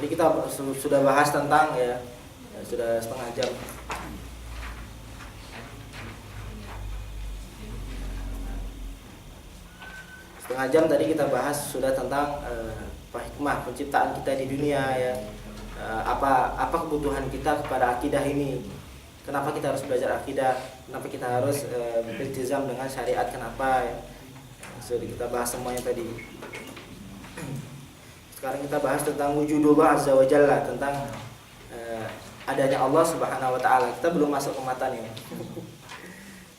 Tadi kita sudah bahas tentang sudah setengah jam. Setengah jam tadi kita bahas sudah tentang hikmah penciptaan kita di dunia ya. Apa kebutuhan kita kepada akidah ini? Kenapa kita harus belajar akidah? Kenapa kita harus beriltizam dengan syariat? Kenapa ya? Sudah kita bahas semuanya tadi. Sekarang kita bahas tentang wujudullah azza wa jalla, tentang adanya Allah Subhanahu wa taala. Kita belum masuk ke matan ini.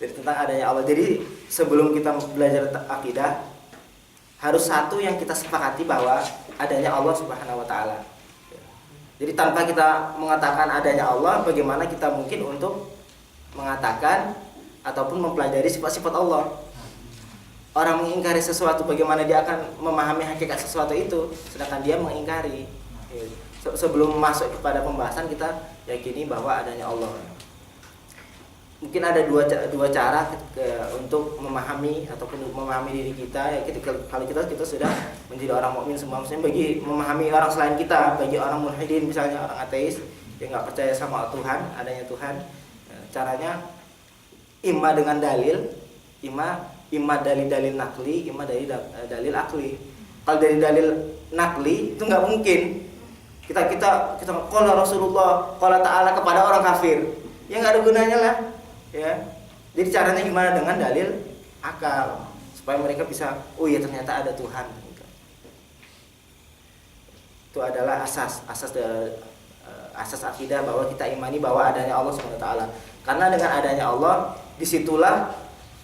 Jadi tentang adanya Allah. Jadi sebelum kita belajar akidah, harus satu yang kita sepakati bahwa adanya Allah Subhanahu wa taala. Jadi tanpa kita mengatakan adanya Allah, bagaimana kita mungkin untuk mengatakan ataupun mempelajari sifat-sifat Allah? Orang mengingkari sesuatu, bagaimana dia akan memahami hakikat sesuatu itu, sedangkan dia mengingkari. Sebelum masuk kepada pembahasan, kita yakini bahwa adanya Allah. Mungkin ada dua cara untuk memahami ataupun memahami diri kita. Ya, kalau kita sudah menjadi orang mukmin semua, maksudnya bagi memahami orang selain kita, bagi orang mulhidin misalnya, orang ateis yang nggak percaya sama Tuhan, adanya Tuhan, caranya imma dengan dalil, imma dalil nakli, imma dari dalil akli. Kalau dari dalil nakli itu nggak mungkin kita qala Rasulullah, qala Ta'ala kepada orang kafir, ya nggak ada gunanya lah. Ya, jadi caranya gimana? Dengan dalil akal, supaya mereka bisa, oh iya ternyata ada Tuhan. Itu adalah asas akidah, bahwa kita imani bahwa adanya Allah Subhanahu wa taala. Karena dengan adanya Allah, disitulah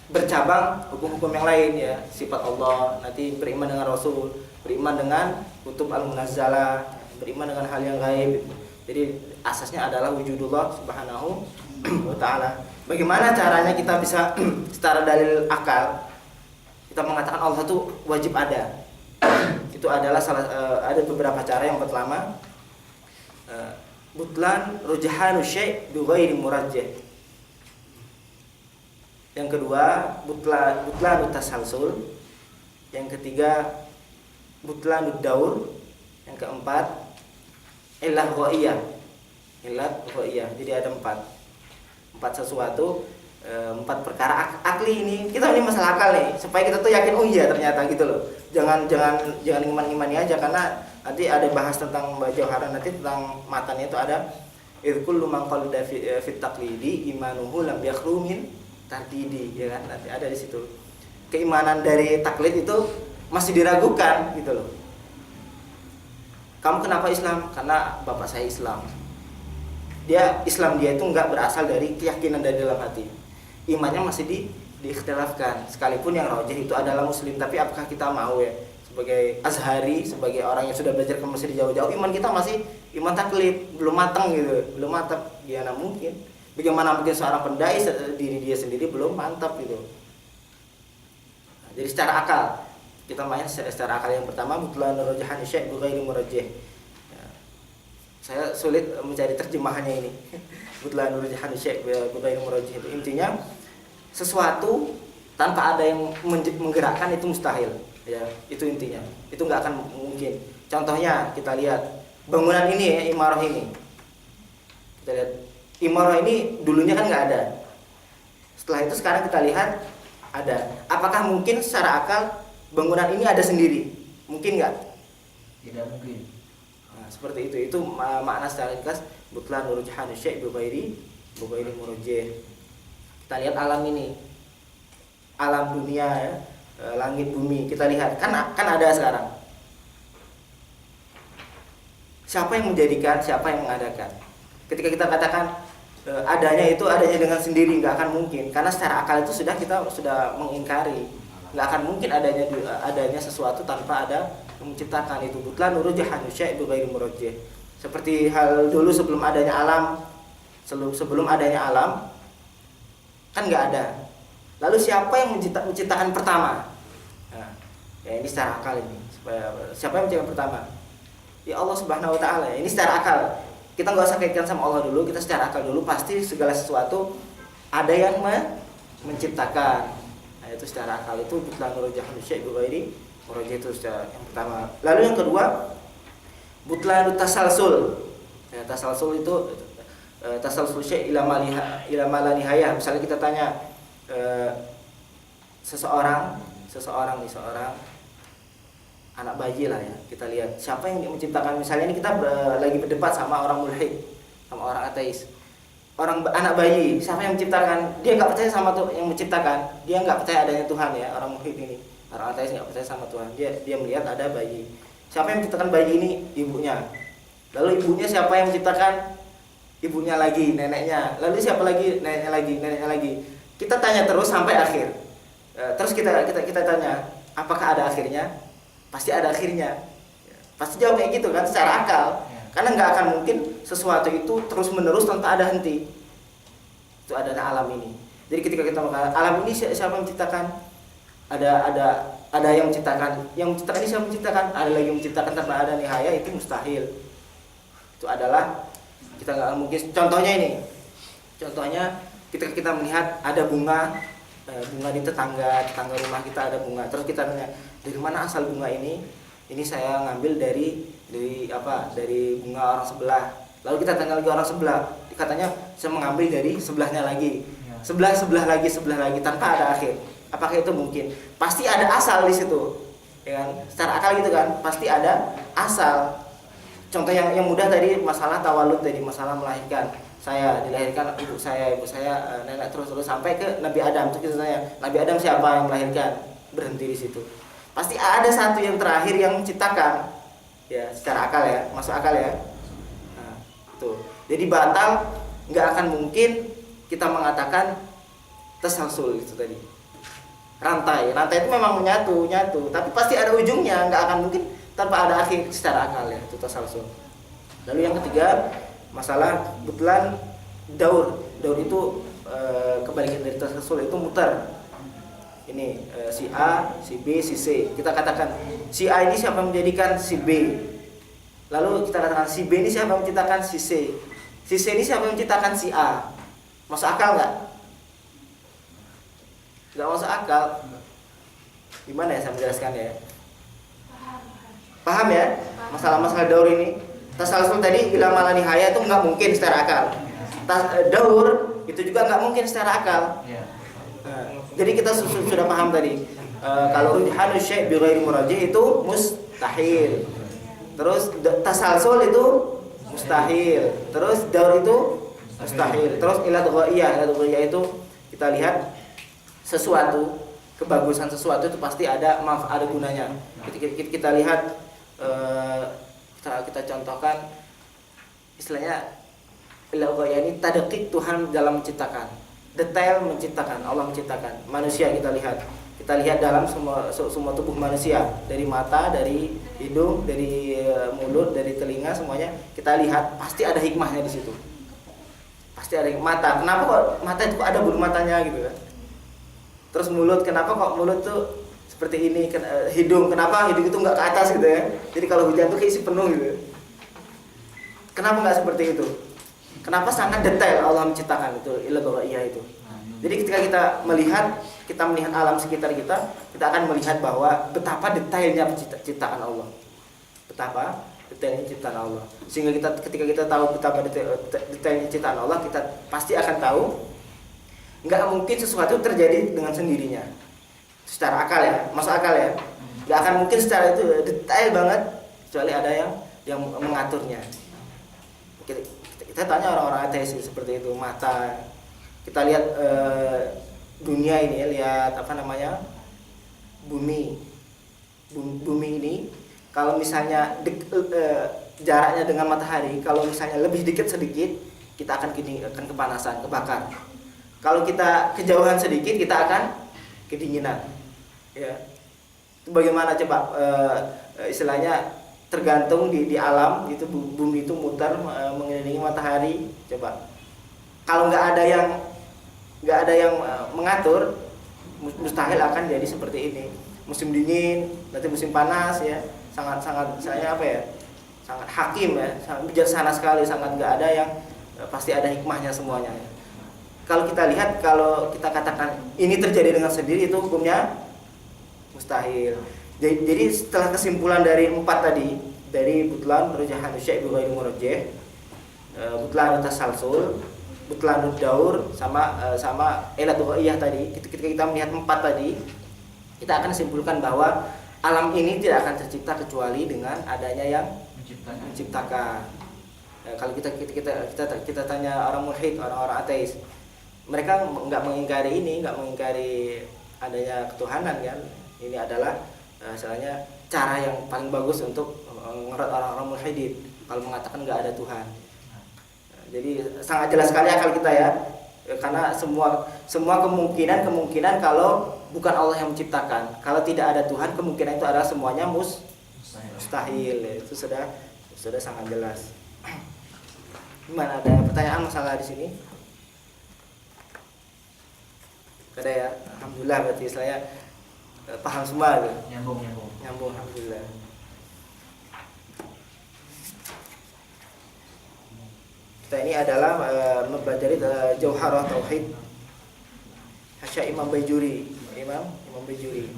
bercabang hukum-hukum yang lain ya, sifat Allah, nanti beriman dengan Rasul, beriman dengan kutub al-munazzalah, beriman dengan hal yang gaib. Jadi asasnya adalah wujudullah Subhanahu wa taala. Bagaimana caranya kita bisa secara dalil akal kita mengatakan Allah itu wajib ada? Itu adalah ada beberapa cara. Yang pertama, butlan rujhanu syai' bi ghairi murajjah. Yang kedua, butlan tasalsul. Yang ketiga, butlan daur. Yang keempat, illah ghaiyah. Jadi ada empat sesuatu, empat perkara akli ini. Kita ini masalah akal nih, supaya kita tuh yakin, oh iya ternyata gitu loh. Jangan iman-imani aja, karena nanti ada bahas tentang Jauharan, nanti tentang matanya itu ada kullu man qalida fit taqlidi imanuhu lam yakhru min tardidi, ya kan? Nanti ada di situ. Keimanan dari taklid itu masih diragukan gitu loh. Kamu kenapa Islam? Karena bapak saya Islam. Islam dia itu enggak berasal dari keyakinan dari dalam hati. Imannya masih diikhtilafkan. Sekalipun yang rajih itu adalah muslim, tapi apakah kita mau ya sebagai Azhari, sebagai orang yang sudah belajar ke Mesir jauh-jauh, iman kita masih iman taklid, belum matang gitu, belum mantap. Gimana mungkin? Bagaimana mungkin seorang pendai diri dia sendiri belum mantap gitu. Nah, jadi secara akal kita main secara akal. Yang pertama, butlan rujhan syai' bi ghairi murajjah. Saya sulit mencari terjemahannya ini. Butlan rujhan syai' bi ghairi murajjah itu intinya sesuatu tanpa ada yang menggerakkan itu mustahil. Ya, itu intinya. Itu nggak akan mungkin. Contohnya kita lihat bangunan ini ya, imarah ini. Kita lihat imarah ini dulunya kan nggak ada. Setelah itu sekarang kita lihat ada. Apakah mungkin secara akal bangunan ini ada sendiri? Mungkin nggak? Tidak mungkin. Nah, seperti itu makna secara ringkas butlan rujhan syai' bi ghairi murajjah. Kita lihat alam ini, alam dunia ya, langit bumi, kita lihat kan ada sekarang. Siapa yang menjadikan, siapa yang mengadakan? Ketika kita katakan adanya dengan sendiri, nggak akan mungkin, karena secara akal itu kita sudah mengingkari. Nggak akan mungkin adanya sesuatu tanpa ada yang menciptakan. Itu butlan rujhan syai' bi ghairi murajjah. Seperti hal dulu sebelum adanya alam kan nggak ada. Lalu siapa yang menciptakan pertama? Nah, ya ini secara akal ini. Siapa yang menciptakan pertama? Ya Allah Subhanahu wa taala. Ini secara akal. Kita nggak usah kaitkan sama Allah dulu, kita secara akal dulu. Pasti segala sesuatu ada yang menciptakan. Nah, itu secara akal. Itu butlan rujhan syai' bi ghairi murajjah, itu yang pertama. Lalu yang kedua, Butlanu tasalsul. Ya, tasalsul itu tasalsul syai' ila ma la nihayah. Misalnya kita tanya seseorang anak bayi lah ya, kita lihat siapa yang menciptakan. Misalnya ini kita lagi berdebat sama orang mulhid, sama orang ateis. Anak bayi, siapa yang menciptakan? Dia nggak percaya sama tuh yang menciptakan. Dia nggak percaya adanya Tuhan ya, orang mulhid ini. Orang ateis nggak percaya sama Tuhan. Dia melihat ada bayi. Siapa yang menciptakan bayi ini? Ibunya. Lalu ibunya siapa yang menciptakan? Ibunya lagi, neneknya. Lalu siapa lagi? Neneknya lagi. Kita tanya terus sampai akhir. Terus kita tanya, apakah ada akhirnya? Pasti ada akhirnya. Pasti jawab kayak gitu kan, secara akal. Karena nggak akan mungkin sesuatu itu terus menerus tanpa ada henti. Itu adalah alam ini. Jadi ketika kita mengatakan alam ini siapa yang menciptakan? Ada yang menciptakan. Yang menciptakan ini siapa yang menciptakan? Ada lagi yang menciptakan tanpa ada nihaya, itu mustahil. Itu adalah kita nggak mungkin. Contohnya ini. Contohnya ketika kita melihat ada bunga di tetangga rumah kita ada bunga. Terus kita tanya, dari mana asal bunga ini? Ini saya ngambil dari bunga orang sebelah. Lalu kita tanya lagi orang sebelah, katanya saya mengambil dari sebelahnya lagi. Sebelah lagi tanpa ada akhir. Apakah itu mungkin? Pasti ada asal di situ. Ya kan? Secara akal gitu kan, pasti ada asal. Contoh yang mudah tadi masalah tawalud tadi, masalah melahirkan. Saya dilahirkan ibu saya nenek terus sampai ke Nabi Adam. Terus kita tanya, Nabi Adam siapa yang melahirkan? Berhenti di situ. Pasti ada satu yang terakhir yang menciptakan. Ya, secara akal ya, masuk akal ya. Nah, tuh. Jadi batal, nggak akan mungkin kita mengatakan tasalsul itu tadi. Rantai itu memang menyatu, tapi pasti ada ujungnya, nggak akan mungkin tanpa ada akhir secara akal ya, itu tasalsul. Lalu yang ketiga, masalah butlan daur. Daur itu kebalikan dari tasalsul, itu muter. Ini si A, si B, si C. Kita katakan si A ini siapa yang menjadikan si B. Lalu kita katakan si B ini siapa yang menciptakan si C. Si C ini siapa yang menciptakan si A. Masuk akal nggak? Tidak masuk akal. Gimana ya saya menjelaskan ya? Paham ya? Masalah-masalah daur ini. Tasalsul tadi ila ma la nihaya itu nggak mungkin secara akal. Daur itu juga nggak mungkin secara akal. Jadi kita sudah paham tadi. Kalau rujhanu syai' bi ghairi murajih itu mustahil. Terus tasalsul itu mustahil. Terus daur itu mustahil. Terus ilat ghaiyah itu kita lihat sesuatu, kebagusan sesuatu itu pasti ada gunanya. Kita lihat kita contohkan istilahnya ilat ghaiyah ini tadqiq Tuhan dalam menciptakan. Detail menciptakan, Allah menciptakan manusia. Kita lihat dalam semua tubuh manusia, dari mata, dari hidung, dari mulut, dari telinga, semuanya kita lihat pasti ada hikmahnya di situ. Pasti ada mata. Kenapa kok mata itu ada bulu matanya gitu kan? Terus mulut, kenapa kok mulut tuh seperti ini? Hidung, kenapa hidung itu nggak ke atas gitu ya? Jadi kalau hujan tuh keisi penuh gitu. Kenapa nggak seperti itu? Kenapa sangat detail Allah menciptakan itu, ilmu itu. Jadi ketika kita melihat alam sekitar kita akan melihat bahwa betapa detailnya ciptaan Allah. Betapa detailnya ciptaan Allah. Sehingga ketika kita tahu betapa detailnya ciptaan Allah, kita pasti akan tahu nggak mungkin sesuatu terjadi dengan sendirinya. Secara akal ya, masuk akal ya. Nggak akan mungkin secara itu detail banget kecuali ada yang mengaturnya. Kita tanya orang-orang ateis seperti itu, mata. Kita lihat dunia ini ya, lihat bumi ini. Kalau misalnya jaraknya dengan matahari, kalau misalnya lebih dekat sedikit, kita akan kepanasan, kebakar. Kalau kita kejauhan sedikit, kita akan kedinginan. Ya, itu bagaimana coba istilahnya? Tergantung di alam itu, bumi itu muter mengelilingi matahari. Coba kalau nggak ada yang mengatur, mustahil akan jadi seperti ini. Musim dingin, nanti musim panas ya, sangat sangat hakim ya, sangat bijaksana sekali, sangat nggak ada yang pasti ada hikmahnya semuanya ya. Kalau kita lihat, kalau kita katakan ini terjadi dengan sendiri, itu hukumnya mustahil. Jadi setelah kesimpulan dari 4 tadi, dari butlan rujahan syai' bi ghairi murajjih, butlan tasalsul, butlan daur sama ilat ghaiyah tadi. Ketika kita melihat 4 tadi, kita akan simpulkan bahwa alam ini tidak akan tercipta kecuali dengan adanya yang menciptakan. Kalau kita tanya orang mulhid, orang-orang ateis, mereka nggak mengingkari ini, nggak mengingkari adanya ketuhanan kan. Ini adalah misalnya cara yang paling bagus untuk ngerot orang-orang mulhidin kalau mengatakan nggak ada Tuhan. Jadi sangat jelas sekali akal kita ya, karena semua kemungkinan kalau bukan Allah yang menciptakan, kalau tidak ada Tuhan, kemungkinan itu adalah semuanya mustahil. Itu sudah sangat jelas. Gimana, ada pertanyaan masalah di sini? Ada ya, alhamdulillah, berarti saya paham semua gitu. Nyambung alhamdulillah. Kita ini adalah mempelajari Jauharah Tauhid Hasya Imam Baijuri. Imam Baijuri.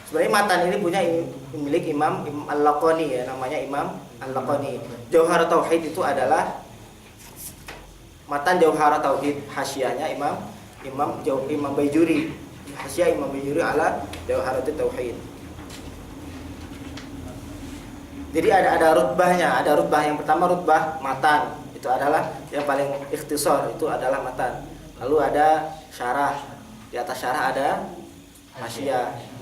Sebenarnya matan ini punya milik Imam Al-Laqani ya, namanya Imam Al-Laqani. Jauharah Tauhid itu adalah matan Jauharah Tauhid, hasyahnya Imam Baijuri. Hasyah Imam Baijuri ala Jauharah Tauhid. Jadi ada rutbahnya, ada rutbah yang pertama rutbah matan, itu adalah yang paling ikhtisar, itu adalah matan. Lalu ada syarah, di atas syarah ada hasyah.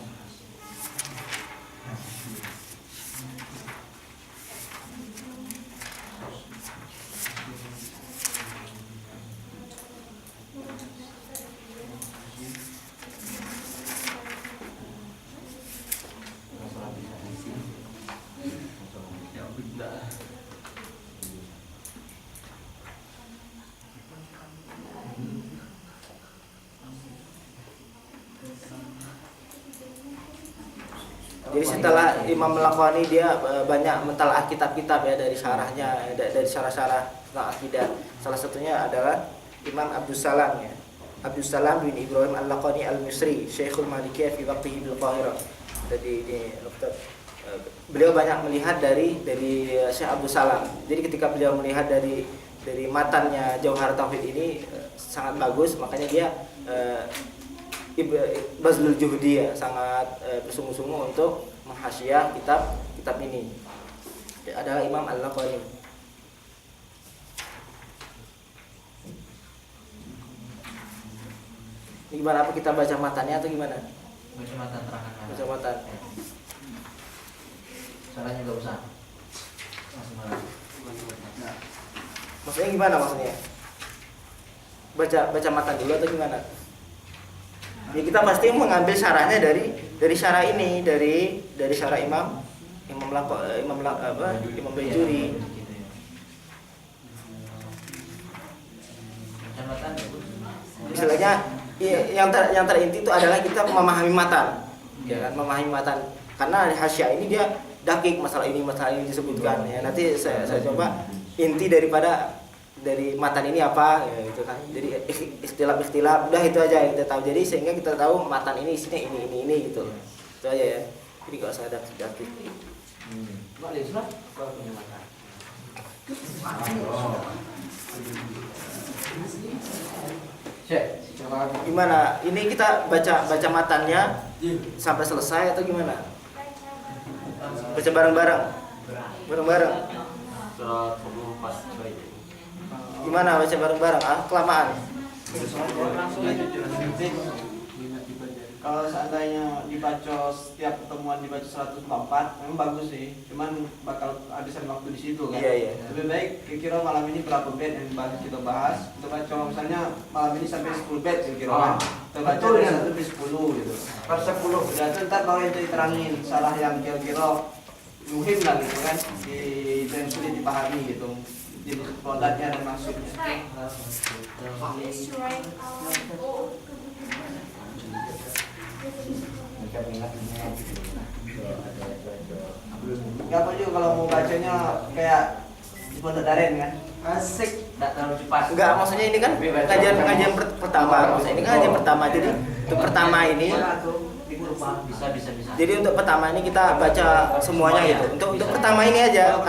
Jadi setelah Imam Al-Laqani dia banyak mentalaah kitab-kitab ya, dari syarahnya, dari syarah-syarah tentang akidah. Salah satunya adalah Imam Abdussalam ya. Abdussalam bin Ibrahim Al-Laqani Al-Misri, Syekhul Malikiyah fi waqtihi bil Qahirah. Jadi di beliau banyak melihat dari Syekh Abdussalam. Jadi ketika beliau melihat dari matannya Jauharah Tauhid ini sangat bagus, makanya dia bazlul juhdi ya, sangat bersungguh-sungguh untuk menghasyiah kitab ini. Ya, adalah Imam Al-Laqani. Ini gimana, apa kita baca matannya atau gimana? Baca matan terangan. Baca matan. Caranya enggak usah. Langsung marah. Maksudnya gimana maksudnya? Baca matan dulu atau gimana? Ya, kita pasti mengambil syarahnya dari syarah ini, dari syarah Imam Baijuri. Istilahnya yang terinti itu adalah kita memahami matan, ya kan, memahami matan. Karena hasyah ini dia dakik, masalah ini disebutkan ya. Nanti saya coba inti dari matan ini apa ya, gitu kan. Jadi istilah udah itu aja yang kita tahu. Jadi sehingga kita tahu matan ini isinya ini gitu. Itu aja ya. Jadi enggak usah dakik. Mbak Lisla apa punya matan? Gimana? Ini kita baca matannya sampai selesai atau gimana? Baca bareng-bareng. Surat 24 baik. Gimana baca bareng-bareng? Kelamaan. Kalau seandainya dibaca setiap pertemuan dibaca 104 memang bagus sih, cuman bakal habisan waktu di situ kan. Iya. Lebih baik kira-kira malam ini berapa bed yang kita bahas. Kita baca misalnya malam ini sampai 10 bed kira-kira kan. Kita baca dari 1 sampai 10 gitu. Per 10. Udah itu ntar baru yang diterangin salah yang kira-kira muhim lah gitu kan, yang sulit dipahami gitu. Jadi produknya dan maksudnya. Gak apa juga kalau mau bacanya kayak di Pondok Daren kan. Asik, tidak terlalu cepat. Enggak, maksudnya ini kan kajian pertama. Maksudnya ini kan kajian pertama. Jadi untuk pertama ini Bisa. jadi untuk pertama ini kita baca semuanya gitu. Untuk pertama ini aja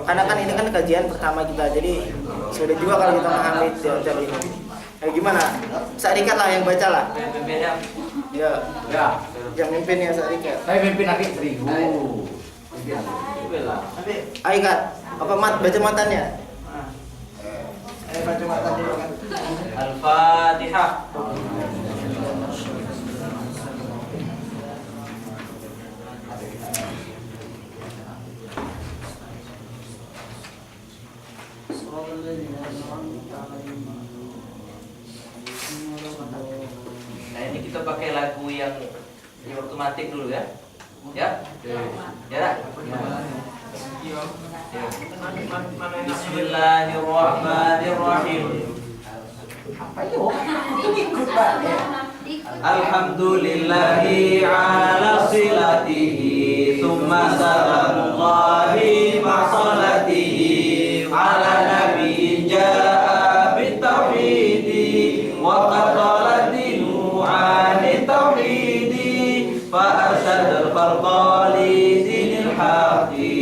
karena kan ini kan kajian pertama kita. Jadi sudah juga kalau kita memahami teori ini. Gimana? Sarikat lah yang baca lah. Beda. Ya, Ya. yang mimpinnya Sarikat. Saya pimpin lagi 1000. Bela. Nanti Ayo Kak, apa baca matannya? baca mata dulu kan. Al-Fatihah. Nah ini kita pakai lagu yang otomatis dulu ya. Ya? Ya dah? Ya. Bismillahirrahmanirrahim. Apa itu? Ikut Pak. Alhamdulillahi ala silatihi thumma salamullahi ma'salatihi ala nabiyyin ja'a bitauhidi wa qatala dinu ani tauhidi fa arsadal khalqa li dinil haqqi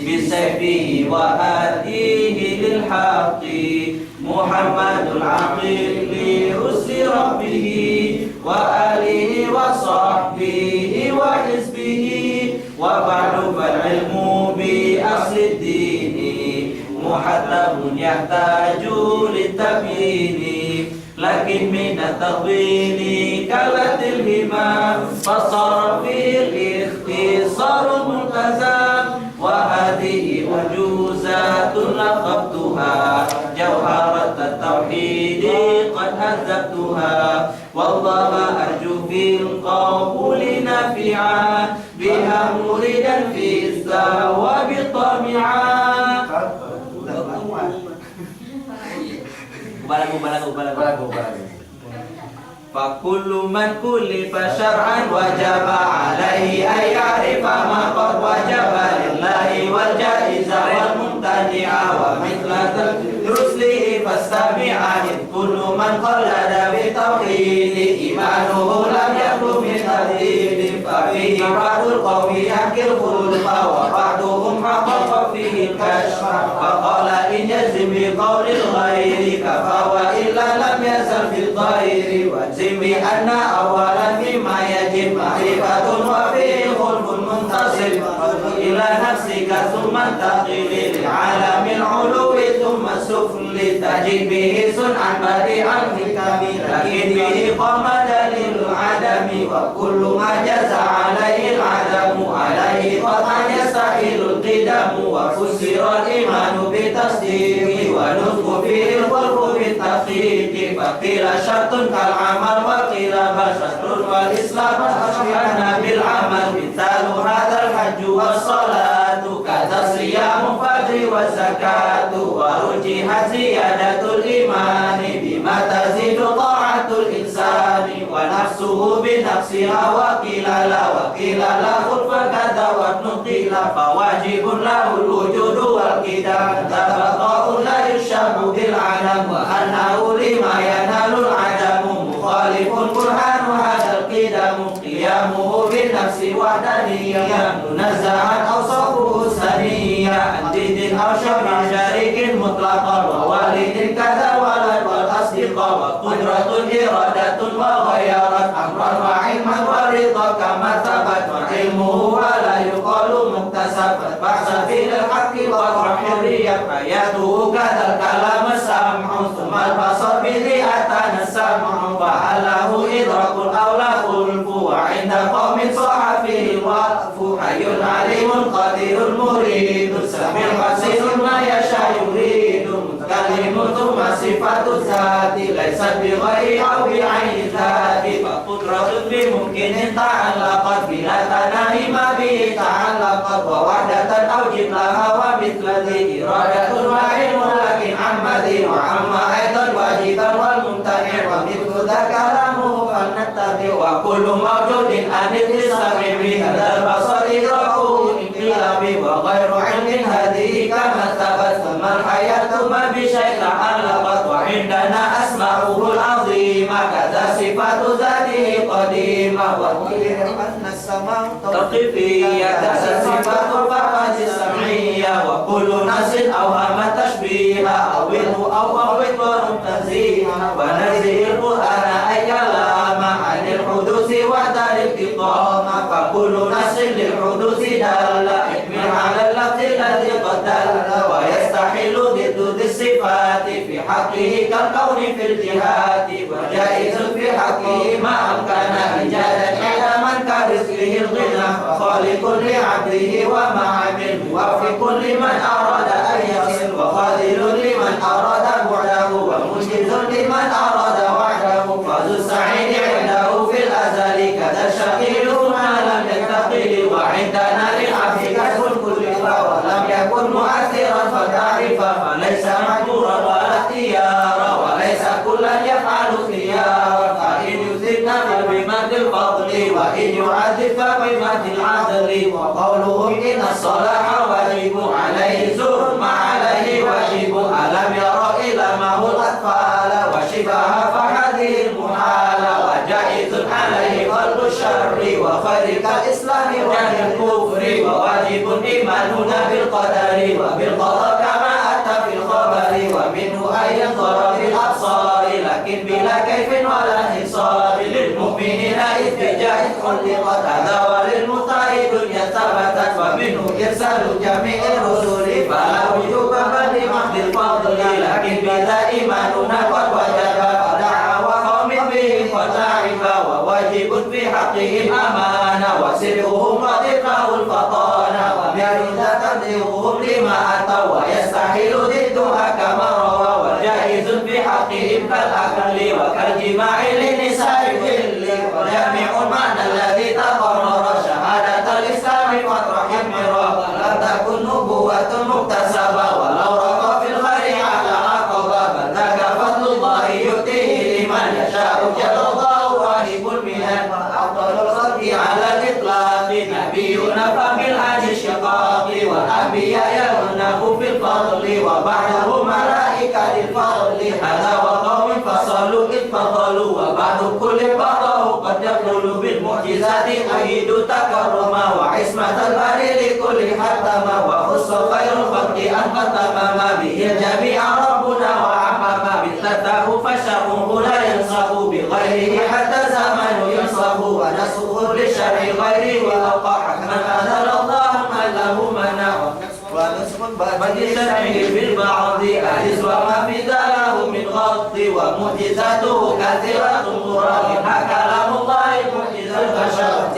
bisayfihi wa hadihi lil haqqi Muhammadul aqil li rusli rabbihi wa alihi wa sahbihi wa hizbihi wa ba'du fal ilmu bi asli dini muhattabun yahtaju litabini lakin min at-tawili kalatil himam fasar fil ikhtisar multazam wa hadhihi ujuzatun laqabtuha jawharat at-tauhid qad hazabtuha wallaha arju fil qawli nafi'a biha muridan fi sawabi tami'a. Balagu. Fakullu man kullifa syar'an wajaba alaihi ay ya'rifa ma qad wajaba lillahi wal jaiza wal mumtani'a wa mithla ruslihi fastami'a kullu man qallada bi tauhidi imanuhu lam yakun min tadhidi fa fihi ba'dul qawmi yakil khulfa wa ba'duhum haqqaqa fihi al-kashfa fa qala in yazim bi qawlil ghairi kafa wa illa lam yazal fil ghairi wa بأن أولا مما يجب معرفة وفيه خلف منتصب إلى نفسك ثم انتقل للعالم العلو ثم السفل تجد به صنعا بديعا الحكم لكن به قام دليل العدم وكل ما جاز عليه العدم عليه قطعا يستحيل القدم وفسر الإيمان بتصديق ونطق فيه الخلق بالتحقيق فقيل شرط كالعمل وقيل بشر والإسلام أشبهن بالعمل مثال هذا الحج والصلاة كذا الصيام فجر والزكاة ورجحت زيادة الإيمان بما تزيد طاعة الإنسان ونفسه بنفسها وقيل لا خلف كذا ونقيل فواجب له الوجود والقدام تبقى لا يشبه بالعدم وأنه لما ينال العدم مخالف برهان هذا القدم قيامه بالنفس وحدانية منزعا أوصافه سنية عن ضد أو شبه شريك مطلقا ووالد كذا ولد والأصدقاء وقدرة إرادة وغيرت أمرا وعلما ورضا كما ثبت وعلمه ولا يقال مكتسب بحث في الحق وطرح حرية حياته كذا الكلام السمع ثم البصر به أتانا السمع فعله إدراك الأولى خلف وعند قوم صح فيه الوقف حي عليم قدير مريد سميع بصير ما يشاء يريد متكلم ثم صفة الذات ليست بغير أو بعين ذات فقدرة بممكن تعلقت بلا تناهي ما به تعلقت ووحدة أوجب لها ومثل ذي إرادة وعلم لكن عما ذي وعما أيضا واجبا والممتنع ومثل ذا كلامه فلنتبع وكل موجود أن الإسلام بهذا البصر إدراكه انقلاب وغير علم هذه كما ثبت ثم الحياة ما بشيء تعلقت وعندنا أسماؤه العظيمة كذا صفات ذاته قديمة وقيل أن السماء توقيفية كذا صفات الفرقة السمعية وكل نص أوهم تشبيها أوله أو تنزيها ونزه القرآن أي كلام عن الحدوث وحد الانتقام فكل نص للحدوث دل احمل على اللفظ الذي قد دل ويستحيل ضد الصفات في حقه كالكون في الجهات وجائز في حقه ما أمكن إيجادا إلى من كرزقه الغنى خالق لعبده وما عمل موفق لمن أراد أن يصل وقادر لمن أراد بعده ومنجز لمن أراد وحده فذو السعيد عنده في الأزل كذا الشقي ما لم ينتقل وعندنا للعبد كسب الكل ولم يكن مؤثرا فتعرف فليس مجبورا ولا اختيارا وليس كلا يفعل خيارا فإن يثبنا فبمد الفضل وإن يعذب فبمد العدل وقولهم إن الصلاح واجب عليه زور ما عليه واجب ألم يرى إلى ما هو الأطفال وشبهها فهذه المحالة وجائز عليه خلق الشر وخير كالإسلام والكفر وواجب إيماننا بالقدر وبالقضاء كما أتى في الخبر ومنه أن ينظر بالأبصار لكن بلا كيف ولا حصار للمؤمنين إذ بجاه خلقت هذا وللمطاع دنيا ثبتت ومنه إرسال جميع الرسل فلا وجوب بل محض الفضل لكن بذا إيماننا قد وجب ودعا وقوم به فتعب وواجب في حقهم أمانة وسرهم رضيقه الفطانة وبعد تبليغهم لما أتوا ويستحيل ضدها كما روى وجائز في حقهم كالأكل وكالجماع للنساء كل وجامع المعنى الذي تقرر شهادة الإسلام مطرح المراد لا تكن نبوة مكتسبة ولو رقى في الخير على عقبة بل ذاك فضل الله يؤتيه لمن يشاء جل الله واهب المنن أفضل الخلق على الإطلاق نبينا فبالعج الشقاق والأنبياء يرونه في الفضل وبعضهم ملائكة للفضل هذا وقوم فصلوا إذ فضلوا وبعد كل فضله قد يقول بالمعجزات أيد تكرما وعصمة البر لكل حتما وخص خير الخلق أن ختم به الجميع ربنا وعمم مثلته فشره لا ينصف بغيره حتى زمن ينصف ونسخه للشرع غيره وأبقى حكما أنزل الله من له منع ونسخ بدل شرعه بالبعض أعز وما في ذاله من غض ومعجزاته كثيرة مرة منها كلام الله معجز البشر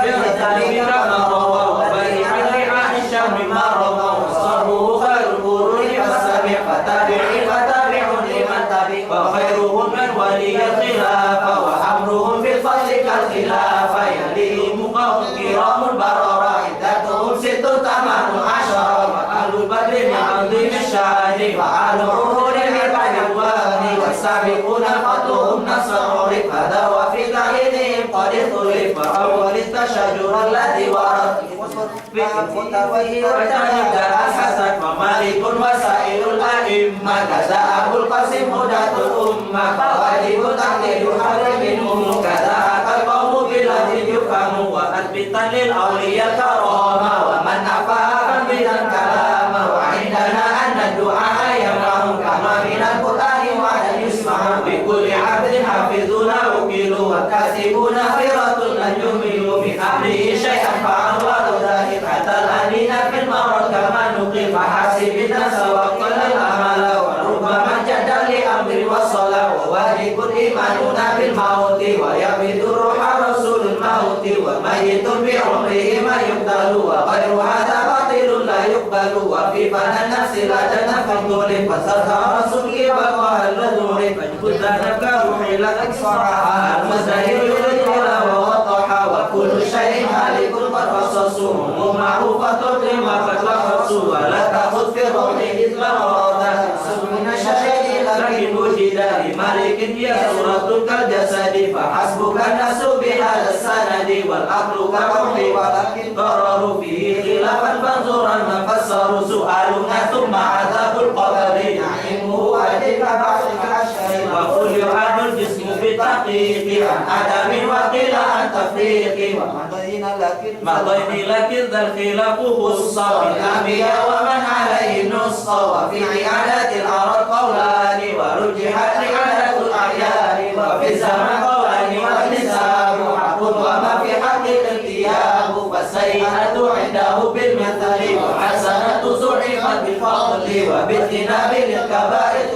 بالمثال كما روى وبيع عن الشر ما روى وصره خير القرون فاستمع فتابع لمن تبع وخيرهم من ولي الخلافة وأمرهم بالفضل كالخلافة يليهم قوم كرام البررة عدتهم 16 وأهل البدر من عظيم الشان وأهل عهود العباد الوان والسابقون فضلهم نصر هذا وفي تعيينهم قد اختلف وأول التشجر الذي ورد بالمتوهي وجاهد الحسن ومالك وسائر الأئمة كذا أبو القاسم هداة الأمة فواجب تحليل حرم منهم كذا أتى القوم بالذي يفهم وأثبتا للأولياء كرامة ومن أفاها من الكلام وعندنا أن الدعاء يمنع كما من القرآن وعد يسمع بكل عبد حافظون وكيلوا وكاتبون خيرة لن يهملوا من أمره شيئا فعلوا ذلك حتى الأمين في المرض كما نقل فحاسب الناس وقل الأمل وربما جد لأمر وصل وواجب إيماننا بالموت ويبيد الروح رسول الموت وميت بعمره ما يقتل وغير هذا باطل لا يقبل وفي فنى النفس لا جنة فضل فسرها رسول وقال الذور فجبت نفك روحي لك صرحا المزدهر للجرى ووضحا وكل شيء هالك قد فصصوا معروفة لما قد لخصوا ولا تأخذ في الروح إذ مرضا من الشيء لكن وجد لمالك هي صورة كالجسد فحسبك الناس بهذا السند والعقل كالروح ولكن قرروا فيه خلافا منظورا من فسروا سؤالنا ثم عذاب الدقيق عن عدم وقيل عن تفريق مضين لكن ذا الخلاف خصا بالأنبياء ومن عليه النص وفي عادة الأرض قولان ورجحت عادة الأعيان وفي الزمن قولان والنساب حق وما في حق الارتياب فالسيئة عنده بالمثل وحسنة زعمت بالفضل وباجتناب للكبائر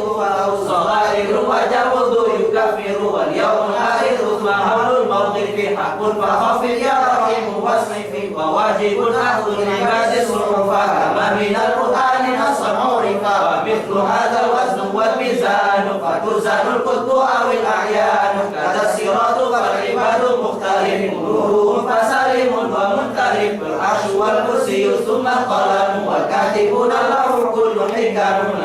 صغائر وجوز يكفر واليوم الآخر ثم حول الموقف حق فخف يا رحيم واصرف وواجب أخذ العباد الصحف كما من القرآن نص عرفا ومثل هذا الوزن والميزان فتوزن القطب أو الأعيان كذا الصراط فالعباد مختلف نورهم فسالم ومنترف العرش والكرسي ثم القلم والكاتبون له كل حكم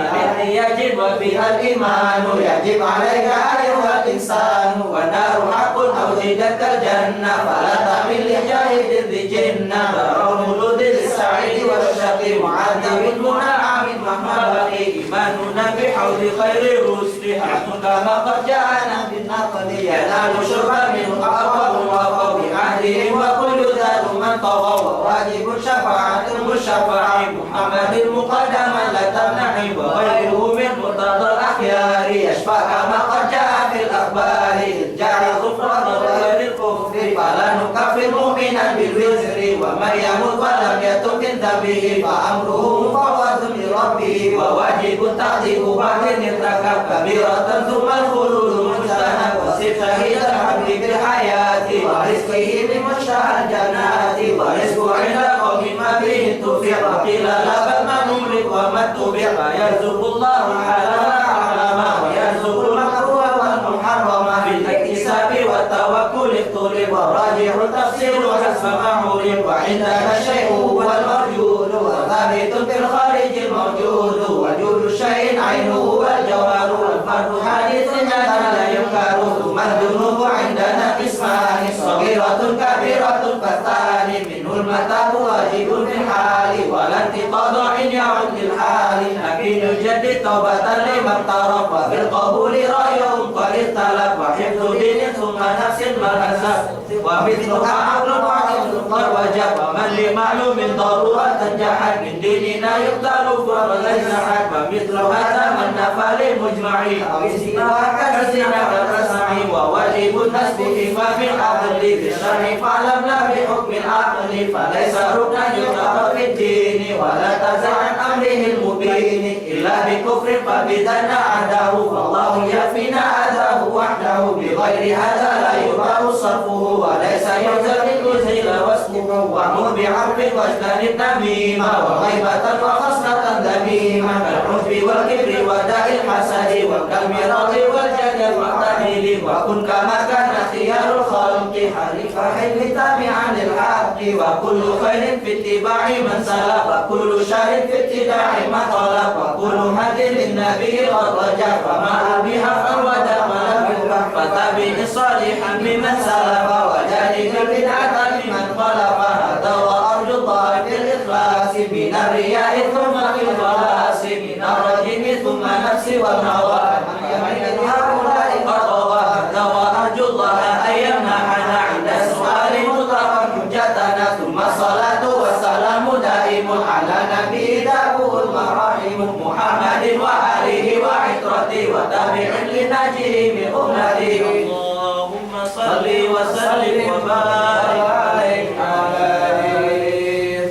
يجب وفيها الإيمان يجب عليك أيها الإنسان والنار حق أوجدت الجنة فلا تعمل لجاهد ذي جنة رمول للسعيد والشقي معذب منعم مهما بقي إيماننا بحوض خير الرسل حق كما قد جاءنا بالنقل ينال شربا منه أقوى وفوق عهدهم وكل ذات من طغى وواجب شفاعة المشفع محمد مقدما لا تمنعي وغيره من مرتضى الأخيار يشفع كما قد جاء في الأخبار إذ جعل غفران غير الكفر فلا نكفر مؤمنا بالوزر ومن يمت ولم يتب من ذنبه فأمره مفوض لربه وواجب تعذيب بعد ارتكب كبيرة ثم الخلود مجتنب وصف شهيد الحمد بالحياة ورزقه بمشتهى الجنات ورزق عند قوم ما به تفر قيل لا بل ما نملك وما اتبع فيرزق الله الحلال حراما ويرزق المكروه والمحرم بالاكتساب والتوكل اختلف والراجح التفسير حسب ما علم وعندك الشيء هو المرجول وثابت في الخارج الموجود وجود الشيء عينه والجوهر والفرد حديث لا ينكر ثم الذنوب عندنا قسمان صغيرة كبيرة فالثاني منه المتاب واجب في الحال ولا انتقاض عن يعد للحال لكن يجدد توبة لمن اقترف وبالقبول رأيهم قد اختلف وحفظ دين ثم نفس مرهزة ومثلها عقل وعقل قد وجب ومن لمعلوم ضرورة جحد من ديننا يقتل وليس حد ومثل هذا من نفى للمجمع أو الزنا كالزنا والرسع وواجب النسب إما في العقل بالشرع فاعلم لا بحكم العقل فليس ركنا يقرأ في الدين ولا تزع عن أمره المبين إلا بكفر فبدنا عداه فالله يكفينا أذاه وحده بغير هذا لا يباع صرفه وليس يلزم الوزيل واسمه وامر بعرف واجتنب نميمة وغيبة وخصلة ذميمة كالعنف والكبر وداء الحسد وكالمرض والجدل والتهيل وكن كما كان خيار الخلق حريف حلم تابعا للحق وكل خير في اتباع من سلف وكل شر في ابتداع ما طلب وكل هدي للنبي قد رجع وما بها فروة ولم يبح فتابع صالحا ممن سلف وجانب البدعة ممن خلف هذا وأرجو الله في الإخلاص من الرياء ثم في الخلاص من الرجم ثم نفس والهوى من هؤلاء قضى هذا وأرجو الله أن يمنحنا عند سؤال مطلقا حجتنا ثم الصلاة والسلام دائم على نبي داود المراحم محمد وآله وعترته وتابع لناجه من أمته اللهم صل وسلم وبارك عليه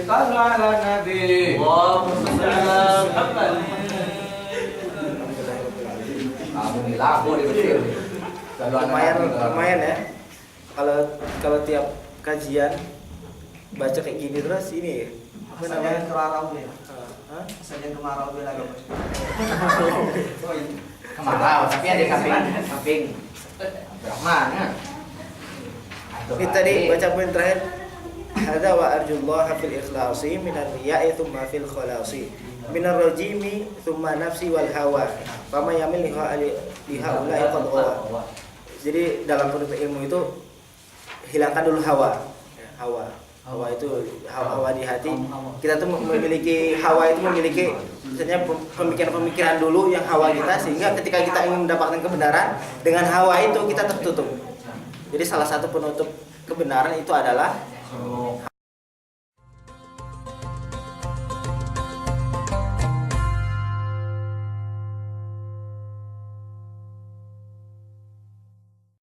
صلوا على النبي اللهم صل على محمد lumayan ya kalau tiap kajian baca kayak gini terus ini apa namanya kemarau ya. Hah? Saja kemarau lagi. Kemarau, tapi ada kambing. Mana? Ini tadi baca poin terakhir. Hadza wa arjullah fil ikhlasi minar riya'i thumma fil khalasi minar rajimi thumma nafsi wal hawa fama yamil liha ulai qad ghawa. Jadi dalam penuntut ilmu itu hilangkan dulu hawa. Ya, hawa itu hawa di hati. Kita tuh memiliki hawa itu memiliki misalnya pemikiran-pemikiran dulu yang hawa kita, sehingga ketika kita ingin mendapatkan kebenaran dengan hawa itu kita tertutup. Jadi salah satu penutup kebenaran itu adalah